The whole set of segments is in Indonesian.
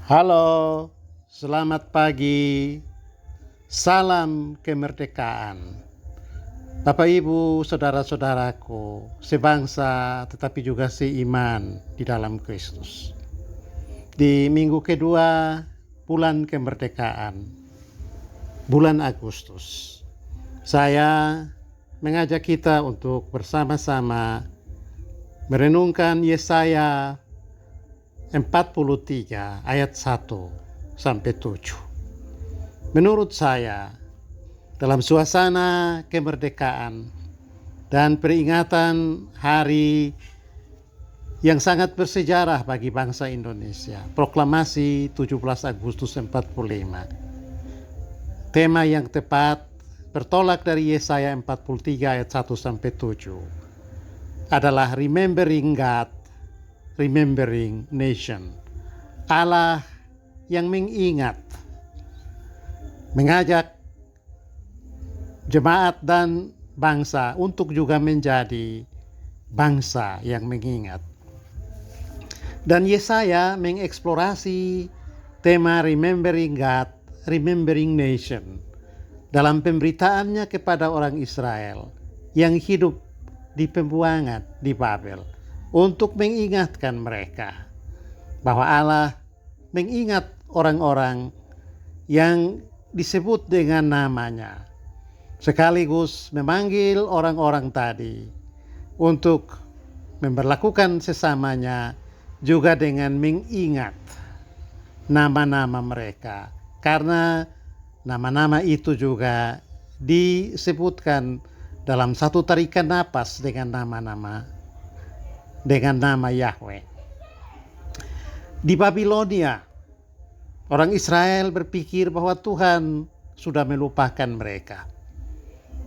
Halo, selamat pagi. Salam kemerdekaan. Bapak Ibu, saudara-saudaraku, sebangsa tetapi juga seiman di dalam Kristus. Di minggu kedua bulan kemerdekaan, bulan Agustus, saya mengajak kita untuk bersama-sama merenungkan Yesaya 43 ayat 1 sampai 7. Menurut saya, dalam suasana kemerdekaan dan peringatan hari yang sangat bersejarah bagi bangsa Indonesia, proklamasi 17 Agustus 45, tema yang tepat bertolak dari Yesaya 43 ayat 1 sampai 7 adalah Remembering God, Remembering Nation. Allah yang mengingat, mengajak jemaat dan bangsa untuk juga menjadi bangsa yang mengingat. Dan Yesaya mengeksplorasi tema Remembering God, Remembering Nation dalam pemberitaannya kepada orang Israel yang hidup di pembuangan di Babel, untuk mengingatkan mereka bahwa Allah mengingat orang-orang yang disebut dengan namanya, sekaligus memanggil orang-orang tadi untuk memperlakukan sesamanya juga dengan mengingat nama-nama mereka, karena nama-nama itu juga disebutkan dalam satu tarikan napas dengan nama Yahweh. Di Babilonia, orang Israel berpikir bahwa Tuhan sudah melupakan mereka.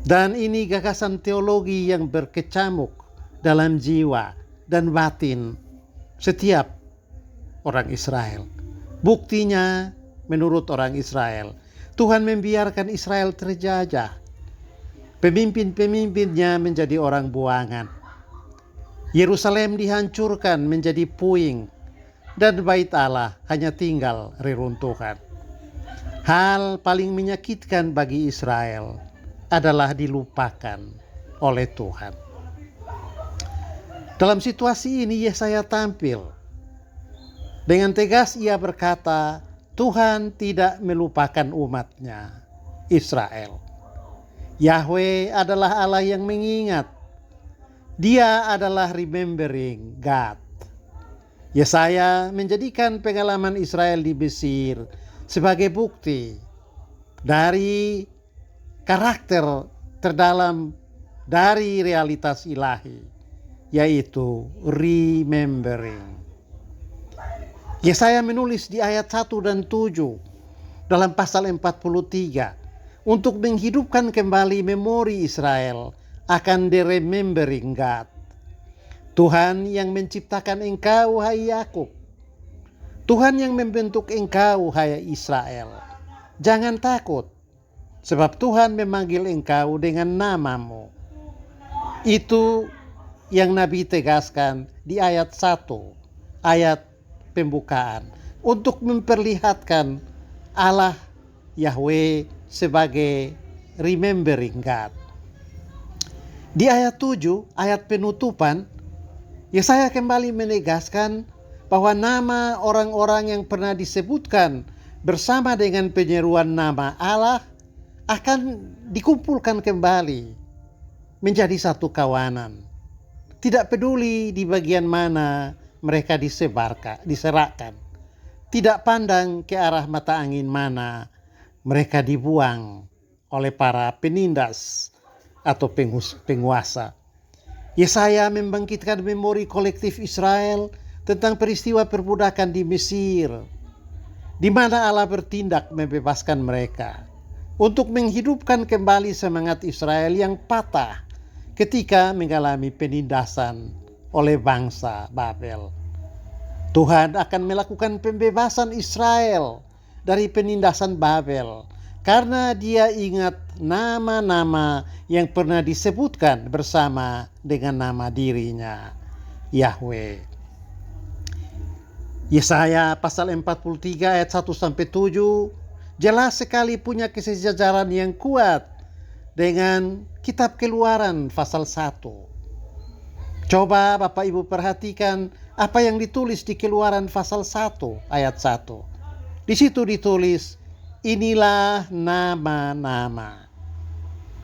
Dan ini gagasan teologi yang berkecamuk dalam jiwa dan batin setiap orang Israel. Buktinya, menurut orang Israel, Tuhan membiarkan Israel terjajah. Pemimpin-pemimpinnya menjadi orang buangan. Yerusalem dihancurkan menjadi puing, dan bait Allah hanya tinggal reruntuhan. Hal paling menyakitkan bagi Israel adalah dilupakan oleh Tuhan. Dalam situasi ini Yesaya tampil. Dengan tegas ia berkata, Tuhan tidak melupakan umatnya, Israel. Yahweh adalah Allah yang mengingat. Dia adalah Remembering God. Yesaya menjadikan pengalaman Israel di Mesir sebagai bukti dari karakter terdalam dari realitas ilahi, yaitu remembering. Yesaya menulis di ayat 1 dan 7 dalam pasal 43 untuk menghidupkan kembali memori Israel akan the remembering God. Tuhan yang menciptakan engkau, hai Yakub. Tuhan yang membentuk engkau, hai Israel. Jangan takut, sebab Tuhan memanggil engkau dengan namamu. Itu yang Nabi tegaskan di ayat 1, ayat pembukaan, untuk memperlihatkan Allah Yahweh sebagai remembering God. Di ayat 7, ayat penutupan, Yesaya kembali menegaskan bahwa nama orang-orang yang pernah disebutkan bersama dengan penyeruan nama Allah akan dikumpulkan kembali menjadi satu kawanan. Tidak peduli di bagian mana mereka diserahkan. Tidak pandang ke arah mata angin mana mereka dibuang oleh para penindas atau penguasa. Yesaya membangkitkan memori kolektif Israel tentang peristiwa perbudakan di Mesir, di mana Allah bertindak membebaskan mereka, untuk menghidupkan kembali semangat Israel yang patah ketika mengalami penindasan oleh bangsa Babel. Tuhan akan melakukan pembebasan Israel dari penindasan Babel, karena dia ingat nama-nama yang pernah disebutkan bersama dengan nama dirinya, Yahweh. Yesaya pasal 43 ayat 1-7 jelas sekali punya kesejajaran yang kuat dengan kitab Keluaran pasal 1. Coba Bapak Ibu perhatikan apa yang ditulis di Keluaran pasal 1 ayat 1. Di situ ditulis, inilah nama-nama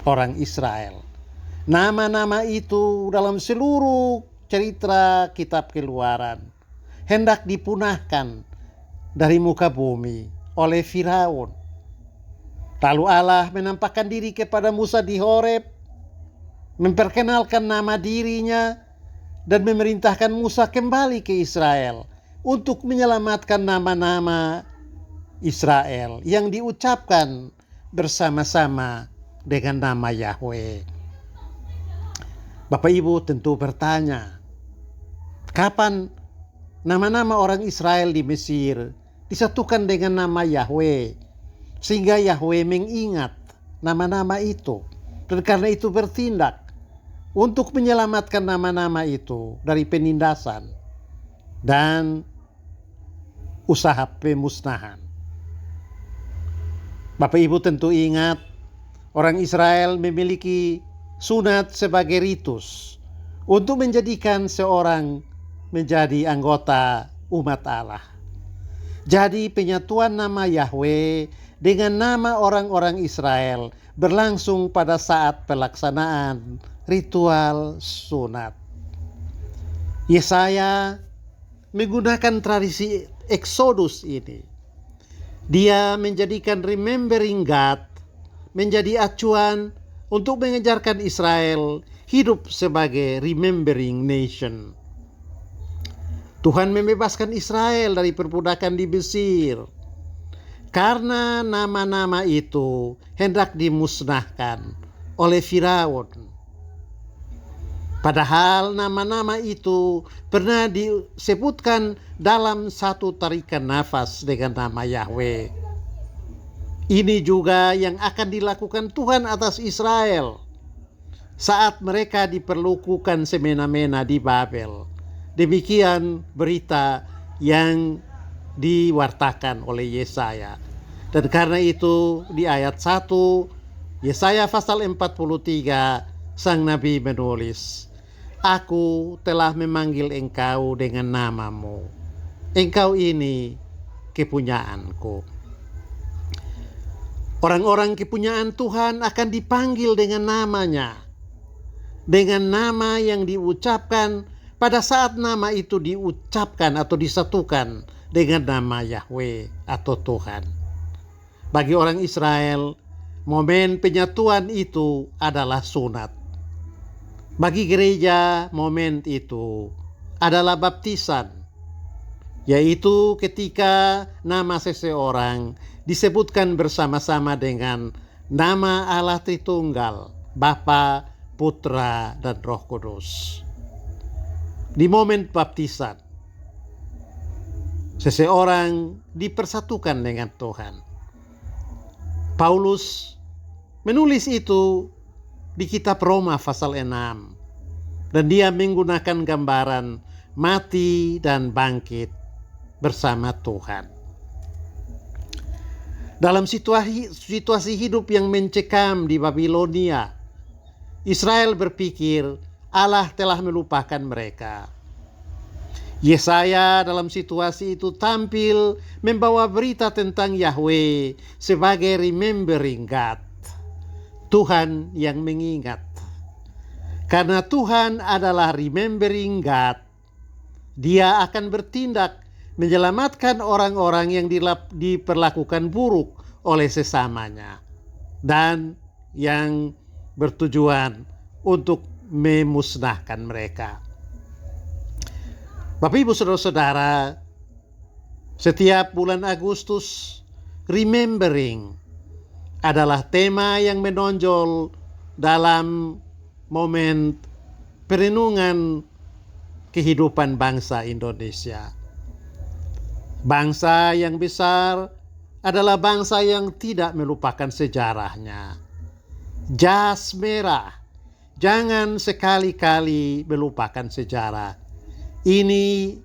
orang Israel. Nama-nama itu dalam seluruh cerita kitab Keluaran hendak dipunahkan dari muka bumi oleh Firaun. Lalu Allah menampakkan diri kepada Musa di Horeb, memperkenalkan nama dirinya, dan memerintahkan Musa kembali ke Israel untuk menyelamatkan nama-nama Israel yang diucapkan bersama-sama dengan nama Yahweh. Bapak Ibu tentu bertanya, kapan nama-nama orang Israel di Mesir disatukan dengan nama Yahweh, sehingga Yahweh mengingat nama-nama itu, dan karena itu bertindak untuk menyelamatkan nama-nama itu dari penindasan dan usaha pemusnahan. Bapak Ibu tentu ingat, orang Israel memiliki sunat sebagai ritus untuk menjadikan seorang menjadi anggota umat Allah. Jadi penyatuan nama Yahweh dengan nama orang-orang Israel berlangsung pada saat pelaksanaan ritual sunat. Yesaya menggunakan tradisi Exodus ini. Dia menjadikan remembering God menjadi acuan untuk mengajarkan Israel hidup sebagai remembering nation. Tuhan membebaskan Israel dari perbudakan di Mesir karena nama-nama itu hendak dimusnahkan oleh Firaun. Padahal nama-nama itu pernah disebutkan dalam satu tarikan nafas dengan nama Yahweh. Ini juga yang akan dilakukan Tuhan atas Israel saat mereka diperlakukan semena-mena di Babel. Demikian berita yang diwartakan oleh Yesaya. Dan karena itu di ayat 1 Yesaya pasal 43 sang nabi menulis, Aku telah memanggil engkau dengan namamu. Engkau ini kepunyaanku. Orang-orang kepunyaan Tuhan akan dipanggil dengan namanya. Dengan nama yang diucapkan pada saat nama itu diucapkan atau disatukan dengan nama Yahweh atau Tuhan. Bagi orang Israel, momen penyatuan itu adalah sunat. Bagi gereja, momen itu adalah baptisan, yaitu ketika nama seseorang disebutkan bersama-sama dengan nama Allah Tritunggal, Bapa, Putra, dan Roh Kudus. Di momen baptisan, seseorang dipersatukan dengan Tuhan. Paulus menulis itu di kitab Roma pasal 6, dan dia menggunakan gambaran mati dan bangkit bersama Tuhan. Dalam situasi hidup yang mencekam di Babilonia, Israel berpikir Allah telah melupakan mereka. Yesaya dalam situasi itu tampil membawa berita tentang Yahweh sebagai remembering God, Tuhan yang mengingat. Karena Tuhan adalah remembering God, Dia akan bertindak menyelamatkan orang-orang yang diperlakukan buruk oleh sesamanya dan yang bertujuan untuk memusnahkan mereka. Bapak Ibu Saudara-saudara, setiap bulan Agustus, remembering adalah tema yang menonjol dalam momen perenungan kehidupan bangsa Indonesia. Bangsa yang besar adalah bangsa yang tidak melupakan sejarahnya. Jas merah, jangan sekali-kali melupakan sejarah. Ini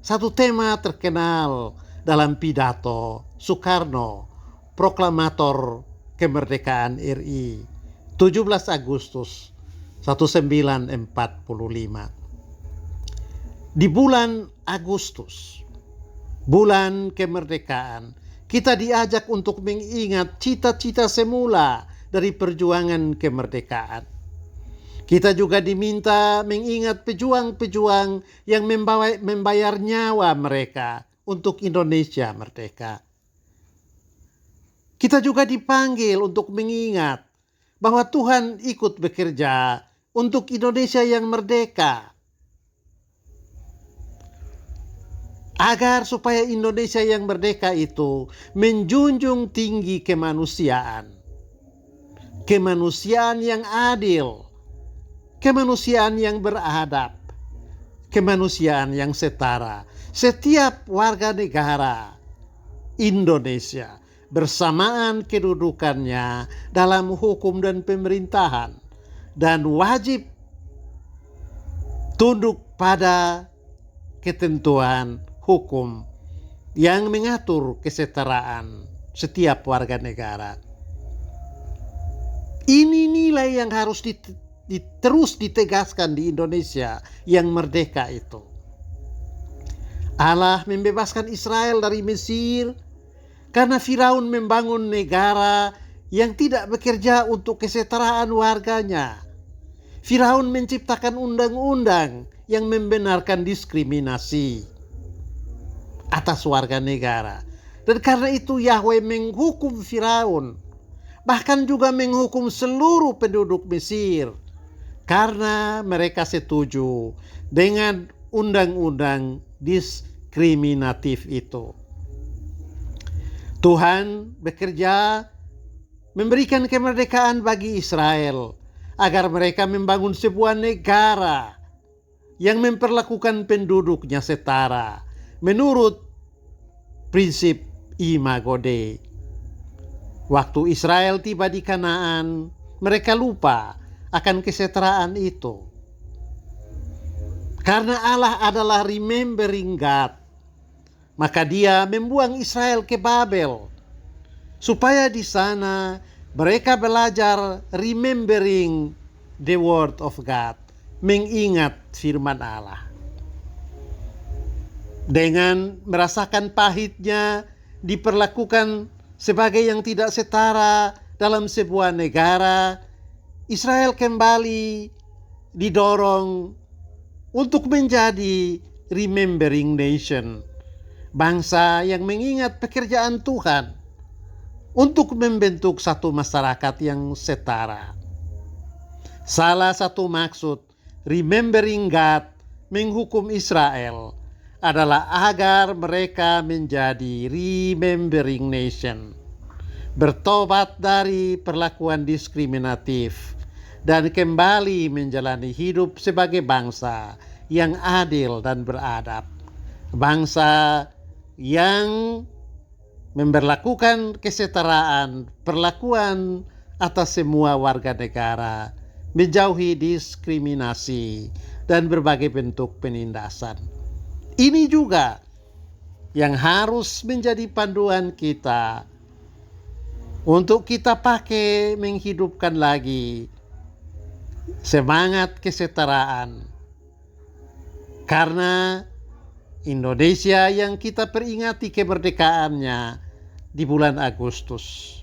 satu tema terkenal dalam pidato Soekarno, proklamator kemerdekaan RI, 17 Agustus 1945. Di bulan Agustus, bulan kemerdekaan, kita diajak untuk mengingat cita-cita semula dari perjuangan kemerdekaan. Kita juga diminta mengingat pejuang-pejuang yang membayar nyawa mereka untuk Indonesia merdeka. Kita juga dipanggil untuk mengingat bahwa Tuhan ikut bekerja untuk Indonesia yang merdeka. Agar supaya Indonesia yang merdeka itu menjunjung tinggi kemanusiaan. Kemanusiaan yang adil. Kemanusiaan yang beradab, kemanusiaan yang setara. Setiap warga negara Indonesia bersamaan kedudukannya dalam hukum dan pemerintahan dan wajib tunduk pada ketentuan hukum yang mengatur kesetaraan setiap warga negara. Ini nilai yang harus terus ditegaskan di Indonesia yang merdeka itu. Allah membebaskan Israel dari Mesir karena Firaun membangun negara yang tidak bekerja untuk kesetaraan warganya. Firaun menciptakan undang-undang yang membenarkan diskriminasi atas warga negara. Dan karena itu Yahweh menghukum Firaun, bahkan juga menghukum seluruh penduduk Mesir, karena mereka setuju dengan undang-undang diskriminatif itu. Tuhan bekerja memberikan kemerdekaan bagi Israel agar mereka membangun sebuah negara yang memperlakukan penduduknya setara menurut prinsip Imago Dei. Waktu Israel tiba di Kanaan, mereka lupa akan kesetaraan itu. Karena Allah adalah remembering God, maka Dia membuang Israel ke Babel supaya di sana mereka belajar remembering the word of God, mengingat firman Allah. Dengan merasakan pahitnya diperlakukan sebagai yang tidak setara dalam sebuah negara, Israel kembali didorong untuk menjadi remembering nation, bangsa yang mengingat pekerjaan Tuhan untuk membentuk satu masyarakat yang setara. Salah satu maksud remembering God menghukum Israel adalah agar mereka menjadi remembering nation, bertobat dari perlakuan diskriminatif dan kembali menjalani hidup sebagai bangsa yang adil dan beradab. Bangsa yang memberlakukan kesetaraan perlakuan atas semua warga negara, menjauhi diskriminasi dan berbagai bentuk penindasan. Ini juga yang harus menjadi panduan kita untuk kita pakai menghidupkan lagi semangat kesetaraan. Karena Indonesia yang kita peringati kemerdekaannya di bulan Agustus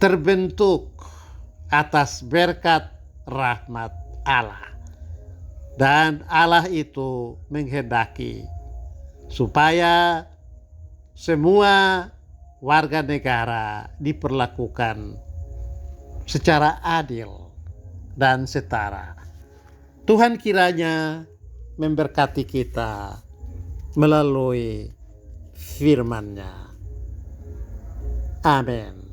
terbentuk atas berkat rahmat Allah. Dan Allah itu menghendaki supaya semua warga negara diperlakukan secara adil dan setara. Tuhan kiranya memberkati kita melalui firman-Nya. Amin.